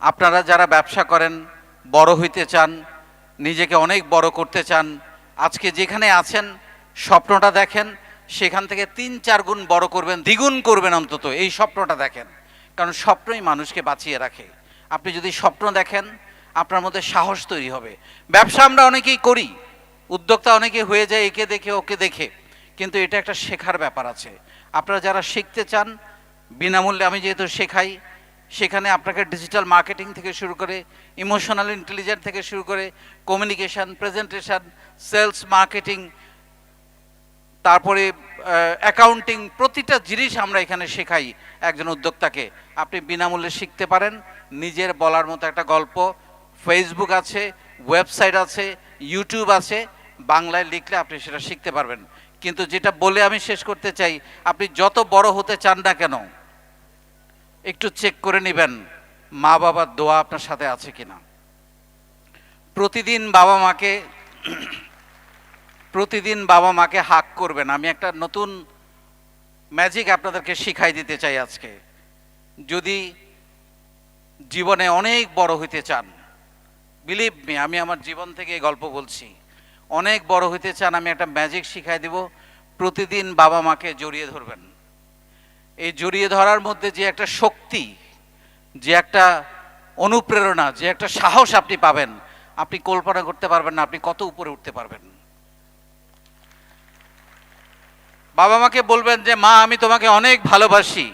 আপনারা যারা ব্যবসা করেন, বড় হইতে চান, নিজেকে অনেক বড় করতে চান, আজকে যেখানে আছেন স্বপ্নটা দেখেন, সেখান থেকে ৩-৪ গুণ বড় করবেন, দ্বিগুণ করবেন অন্তত, এই স্বপ্নটা দেখেন। কারণ স্বপ্নই মানুষকে বাঁচিয়ে রাখে। আপনি যদি স্বপ্ন দেখেন, আপনার মধ্যে সাহস তৈরি হবে। ব্যবসা আমরা অনেকেই করি, উদ্যোক্তা অনেকে হয়ে যায় একে দেখে ওকে দেখে, কিন্তু এটা একটা শেখার ব্যাপার আছে। আপনারা যারা শিখতে চান, বিনামূল্যে আমি যেহেতু শেখাই, সেখানে আপনাকে ডিজিটাল মার্কেটিং থেকে শুরু করে, ইমোশনাল ইন্টেলিজেন্স থেকে শুরু করে, কমিউনিকেশন, প্রেজেন্টেশন, সেলস, মার্কেটিং, তারপরে অ্যাকাউন্টিং, প্রতিটা জিনিস আমরা এখানে শেখাই একজন উদ্যোক্তাকে। আপনি বিনামূল্যে শিখতে পারেন। নিজের বলার মতো একটা গল্প ফেসবুক আছে, ওয়েবসাইট আছে, ইউটিউব আছে, বাংলায় লিখলে আপনি সেটা শিখতে পারবেন। কিন্তু যেটা বলে আমি শেষ করতে চাই, আপনি যত বড় হতে চান না কেন, একটু চেক করে নেবেন মা বাবার দোয়া আপনার সাথে আছে কিনা। প্রতিদিন বাবা মাকে হাক করবেন। আমি একটা নতুন ম্যাজিক আপনাদেরকে শিখাই দিতে চাই আজকে। যদি জীবনে অনেক বড় হইতে চান, বিলিভ মি, আমি আমার জীবন থেকে এই গল্প বলছি, অনেক বড় হইতে চান, আমি একটা ম্যাজিক শিখাই দিব। প্রতিদিন বাবা মাকে জড়িয়ে ধরবেন। এই জড়িয়ে ধরার মধ্যে যে একটা শক্তি, যে একটা অনুপ্রেরণা, যে একটা সাহস আপনি পাবেন, আপনি কল্পনা করতে পারবেন না আপনি কত উপরে উঠতে পারবেন। বাবা মাকে বলবেন যে মা আমি তোমাকে অনেক ভালোবাসি,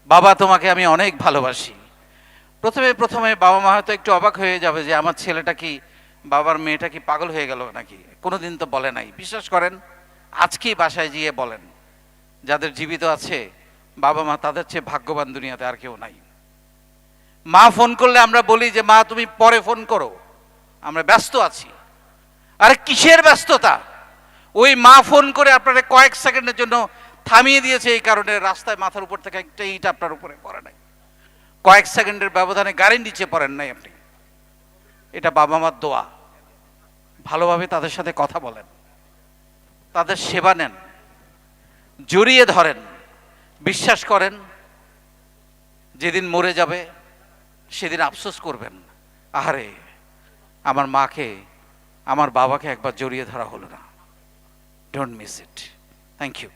বাবা তোমাকে আমি অনেক ভালোবাসি। প্রথমে বাবা মা হয়তো একটু অবাক হয়ে যাবে যে আমার ছেলেটা কি, বাবার মেয়েটা কি পাগল হয়ে গেল নাকি, কোনোদিন তো বলে নাই। বিশ্বাস করেন, আজকেই বাসায় গিয়ে বলেন, যাদের জীবিত আছে বাবা মা, তাদের চেয়ে ভাগ্যবান দুনিয়াতে আর কেউ নাই। মা ফোন করলে আমরা বলি যে মা তুমি পরে ফোন করো, আমরা ব্যস্ত আছি। আরে কিসের ব্যস্ততা? ওই মা ফোন করে আপনারা কয়েক সেকেন্ডের জন্য থামিয়ে দিয়েছে, এই কারণে রাস্তায় মাথার উপর থেকে একটা ইট আপনার উপরে পড়ে নাই, কয়েক সেকেন্ডের ব্যবধানে গাড়ির নিচে পড়েন নাই আপনি। এটা বাবা মার দোয়া। ভালোভাবে তাদের সাথে কথা বলেন, তাদের সেবা নেন, জড়িয়ে ধরেন। বিশ্বাস করেন, যেদিন মরে যাবে সেদিন আফসোস করবেন, আহারে আমার মাকে, আমার বাবাকে একবার জড়িয়ে ধরা হলো না। Don't miss it. Thank you.